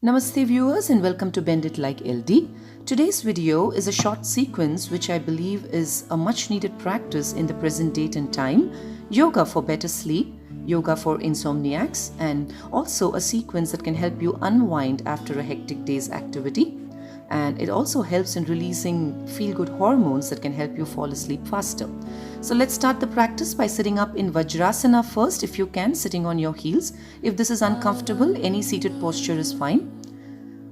Namaste viewers and welcome to Bend It Like LD. Today's video is a short sequence which I believe is a much needed practice in the present date and time. Yoga for better sleep, yoga for insomniacs, and also a sequence that can help you unwind after a hectic day's activity. And it also helps in releasing feel-good hormones that can help you fall asleep faster. So let's start the practice by sitting up in Vajrasana first if you can, sitting on your heels. If this is uncomfortable, any seated posture is fine.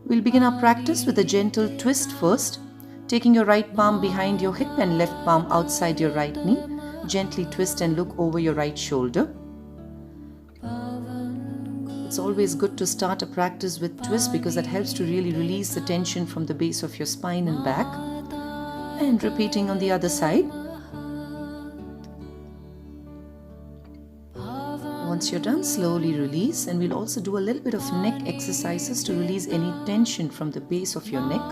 We'll begin our practice with a gentle twist first, taking your right palm behind your hip and left palm outside your right knee. Gently twist and look over your right shoulder. It's always good to start a practice with twist because that helps to really release the tension from the base of your spine and back. And repeating on the other side. Once you're done, slowly release, and we'll also do a little bit of neck exercises to release any tension from the base of your neck.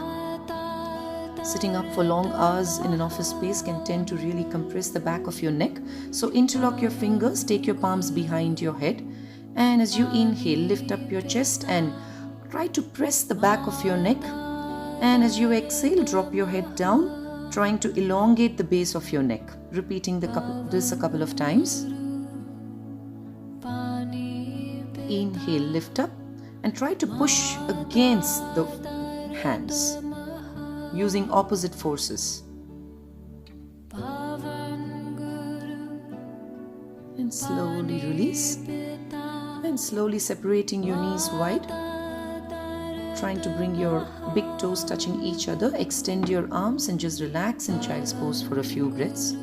Sitting up for long hours in an office space can tend to really compress the back of your neck. So interlock your fingers, take your palms behind your head, and as you inhale, lift up your chest and try to press the back of your neck. And as you exhale, drop your head down, trying to elongate the base of your neck. Repeating this a couple of times. Inhale, lift up and try to push against the hands using opposite forces. And slowly release and slowly separating your knees wide, trying to bring your big toes touching each other. Extend your arms and just relax in child's pose for a few breaths,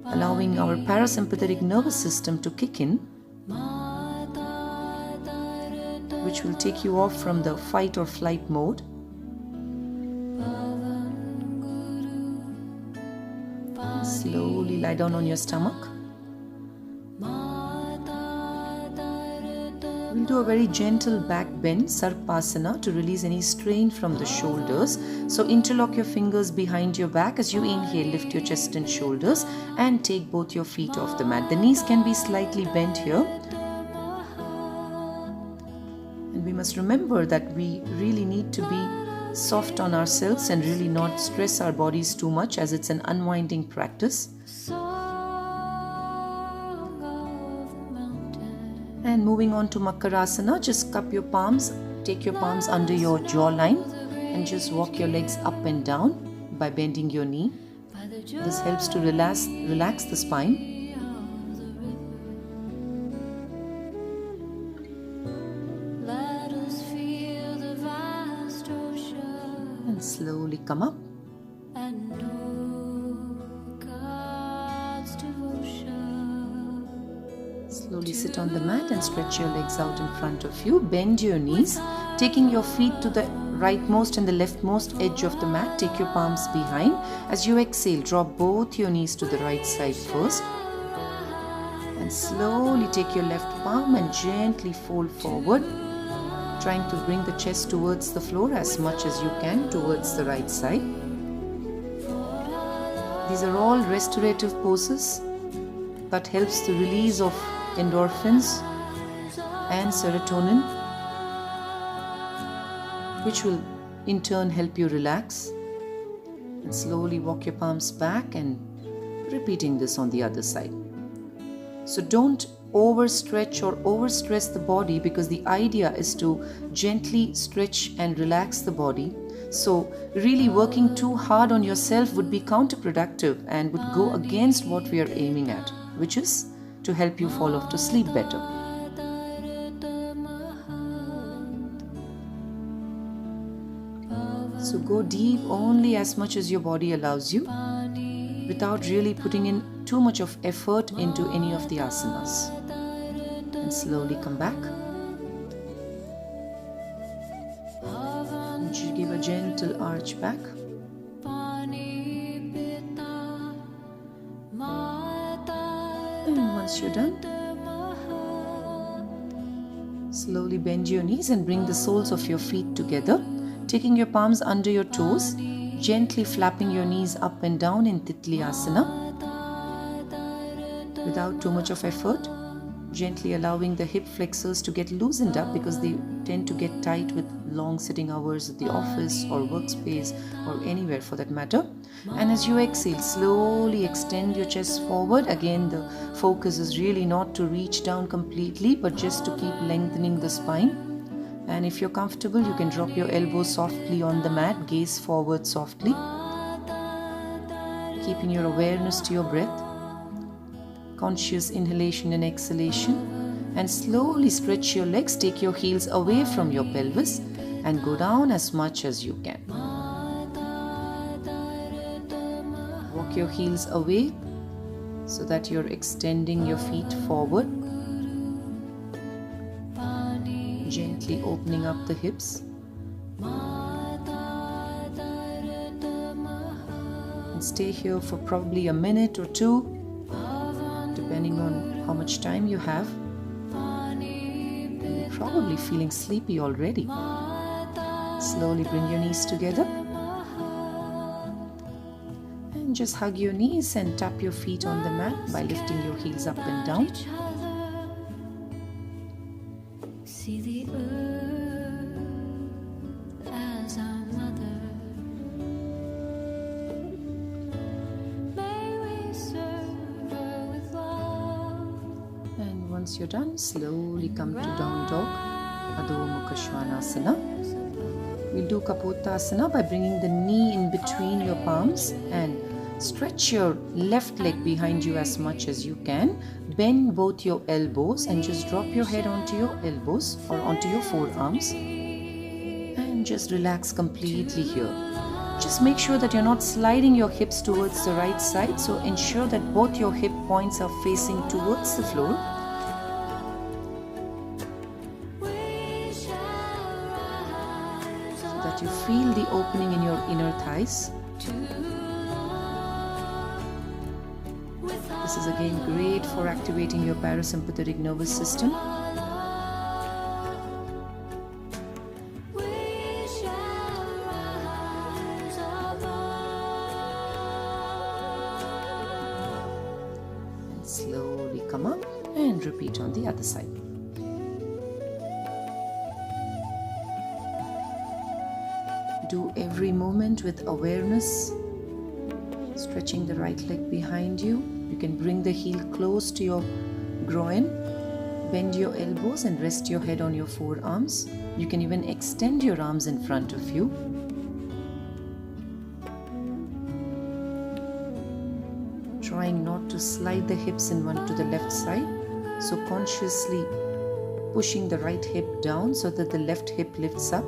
allowing our parasympathetic nervous system to kick in, which will take you off from the fight or flight mode. Slowly lie down on your stomach. We'll do a very gentle back bend, Sarpasana, to release any strain from the shoulders. So interlock your fingers behind your back. As you inhale, lift your chest and shoulders and take both your feet off the mat. The knees can be slightly bent here. We must remember that we really need to be soft on ourselves and really not stress our bodies too much, as it's an unwinding practice. And moving on to Makarasana, just cup your palms, take your palms under your jawline and just walk your legs up and down by bending your knee. This helps to relax the spine. And slowly come up. Slowly sit on the mat and stretch your legs out in front of you. Bend your knees, taking your feet to the rightmost and the leftmost edge of the mat. Take your palms behind. As you exhale, drop both your knees to the right side first. And slowly take your left palm and gently fold forward, trying to bring the chest towards the floor as much as you can towards the right side. These are all restorative poses that helps the release of endorphins and serotonin, which will in turn help you relax. And slowly walk your palms back and repeating this on the other side. So don't overstretch or overstress the body, because the idea is to gently stretch and relax the body. So really working too hard on yourself would be counterproductive and would go against what we are aiming at, which is to help you fall off to sleep better. So go deep only as much as your body allows you, without really putting in too much of effort into any of the asanas. And slowly come back. And you give a gentle arch back. And once you're done, slowly bend your knees and bring the soles of your feet together, taking your palms under your toes, gently flapping your knees up and down in Titli Asana without too much of effort. Gently allowing the hip flexors to get loosened up because they tend to get tight with long sitting hours at the office or workspace or anywhere for that matter. And as you exhale, slowly extend your chest forward. Again, the focus is really not to reach down completely, but just to keep lengthening the spine. And if you're comfortable, you can drop your elbows softly on the mat, gaze forward softly, keeping your awareness to your breath. Conscious inhalation and exhalation, and slowly stretch your legs. Take your heels away from your pelvis and go down as much as you can. Walk your heels away so that you're extending your feet forward. Gently opening up the hips. And stay here for probably a minute or two, depending on how much time you have. You're probably feeling sleepy already. Slowly bring your knees together. And just hug your knees and tap your feet on the mat by lifting your heels up and down. See the earth as our mother. May we serve her with love. And once you're done, slowly come to down dog, Adho Mukha Svanasana. We'll do Kapottasana by bringing the knee in between your palms and stretch your left leg behind you as much as you can. Bend both your elbows and just drop your head onto your elbows or onto your forearms. And just relax completely here. Just make sure that you're not sliding your hips towards the right side. So ensure that both your hip points are facing towards the floor. So that you feel the opening in your inner thighs. This is again great for activating your parasympathetic nervous system. And slowly come up and repeat on the other side. Do every movement with awareness. Stretching the right leg behind you. You can bring the heel close to your groin, bend your elbows and rest your head on your forearms. You can even extend your arms in front of you. Trying not to slide the hips in one to the left side. So consciously pushing the right hip down so that the left hip lifts up.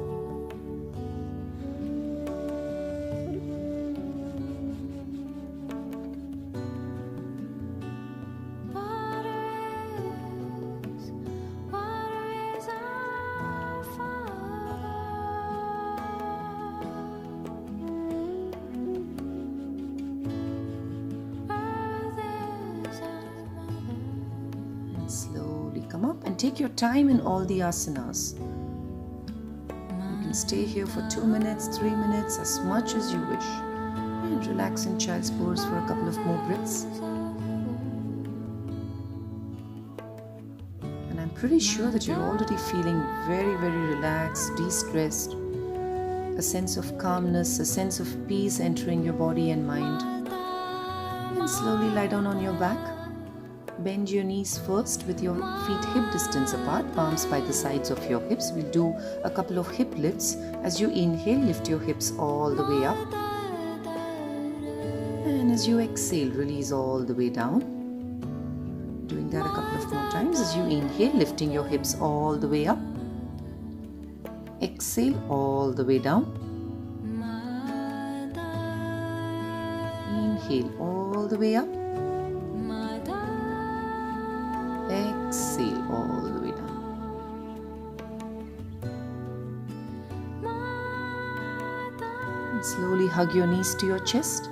Slowly come up and take your time in all the asanas. You can stay here for 2 minutes, 3 minutes, as much as you wish. And relax in child's pose for a couple of more breaths. And I'm pretty sure that you're already feeling very, very relaxed, de-stressed. A sense of calmness, a sense of peace entering your body and mind. And slowly lie down on your back. Bend your knees first with your feet hip distance apart, palms by the sides of your hips. We'll do a couple of hip lifts. As you inhale, lift your hips all the way up. And as you exhale, release all the way down. Doing that a couple of more times. As you inhale, lifting your hips all the way up. Exhale all the way down. Inhale all the way up. Exhale all the way down. And slowly hug your knees to your chest.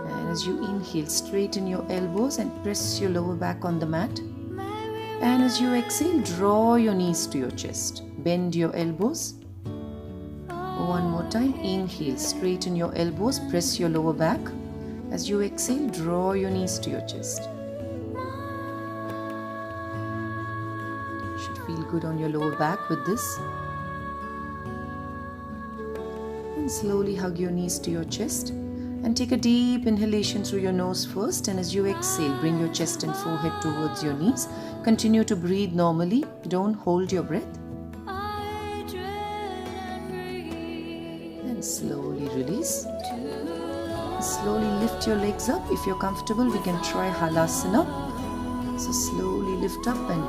And as you inhale, straighten your elbows and press your lower back on the mat. And as you exhale, draw your knees to your chest. Bend your elbows. One more time. Inhale, straighten your elbows, press your lower back. As you exhale, draw your knees to your chest. You should feel good on your lower back with this. And slowly hug your knees to your chest. And take a deep inhalation through your nose first. And as you exhale, bring your chest and forehead towards your knees. Continue to breathe normally. Don't hold your breath. And slowly release. Slowly lift your legs up. If you're comfortable, we can try halasana. So slowly lift up and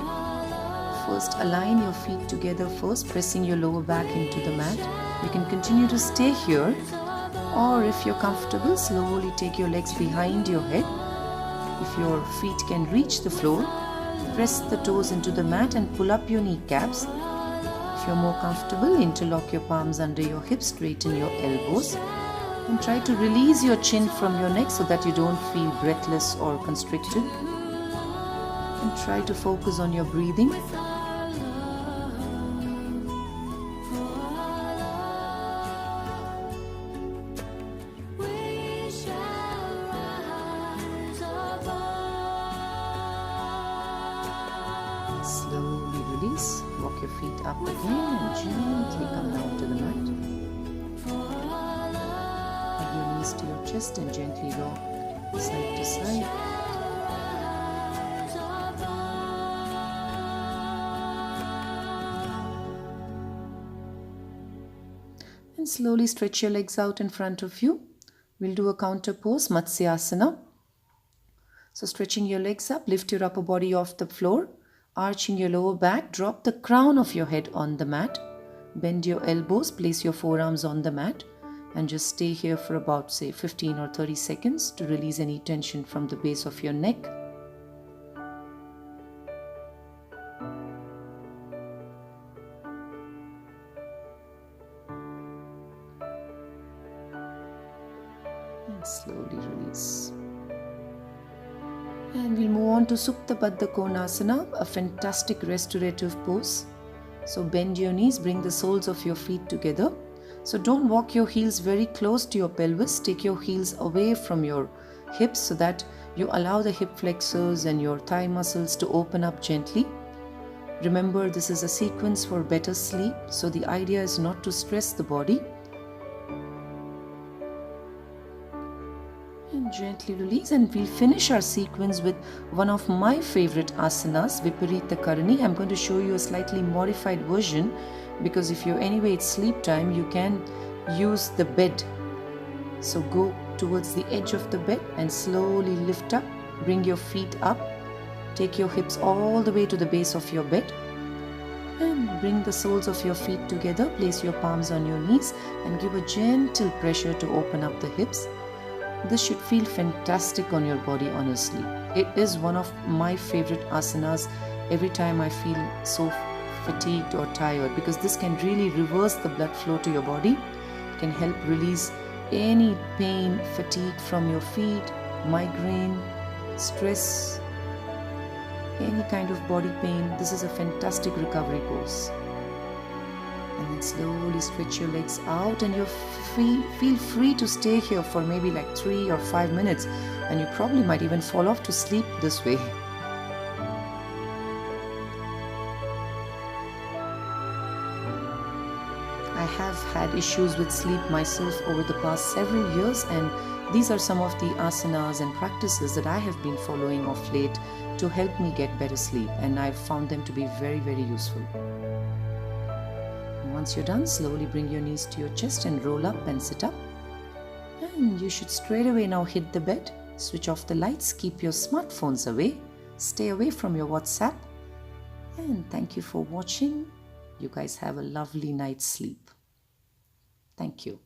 first align your feet together first, pressing your lower back into the mat. You can continue to stay here, or if you're comfortable, slowly take your legs behind your head. If your feet can reach the floor, press the toes into the mat and pull up your kneecaps. If you're more comfortable, interlock your palms under your hips, straighten your elbows. And try to release your chin from your neck so that you don't feel breathless or constricted. And try to focus on your breathing. Slowly release. Walk your feet up again and gently come down to the mat. To your chest and gently rock side to side. And slowly stretch your legs out in front of you. We'll do a counter pose, Matsyasana. So stretching your legs up, lift your upper body off the floor, arching your lower back, drop the crown of your head on the mat, bend your elbows, place your forearms on the mat. And just stay here for about, say, 15 or 30 seconds to release any tension from the base of your neck. And slowly release. And we'll move on to Supta Baddha Konasana, a fantastic restorative pose. So bend your knees, bring the soles of your feet together. So don't walk your heels very close to your pelvis. Take your heels away from your hips so that you allow the hip flexors and your thigh muscles to open up gently. Remember, this is a sequence for better sleep, so the idea is not to stress the body. And gently release, and we'll finish our sequence with one of my favorite asanas, Viparita Karani. I'm going to show you a slightly modified version, because if you're anyway it's sleep time, you can use the bed. So go towards the edge of the bed and slowly lift up, bring your feet up, take your hips all the way to the base of your bed and bring the soles of your feet together, place your palms on your knees and give a gentle pressure to open up the hips. This should feel fantastic on your body, honestly. It is one of my favorite asanas every time I feel so fatigued or tired, because this can really reverse the blood flow to your body. It can help release any pain, fatigue from your feet, migraine, stress, any kind of body pain. This is a fantastic recovery pose. And then slowly stretch your legs out, and you feel free to stay here for maybe like 3 or 5 minutes, and you probably might even fall off to sleep this way. I have had issues with sleep myself over the past several years, and these are some of the asanas and practices that I have been following of late to help me get better sleep, and I've found them to be very, very useful. And once you're done, slowly bring your knees to your chest and roll up and sit up. And you should straight away now hit the bed, switch off the lights, keep your smartphones away, stay away from your WhatsApp, and thank you for watching. You guys have a lovely night's sleep. Thank you.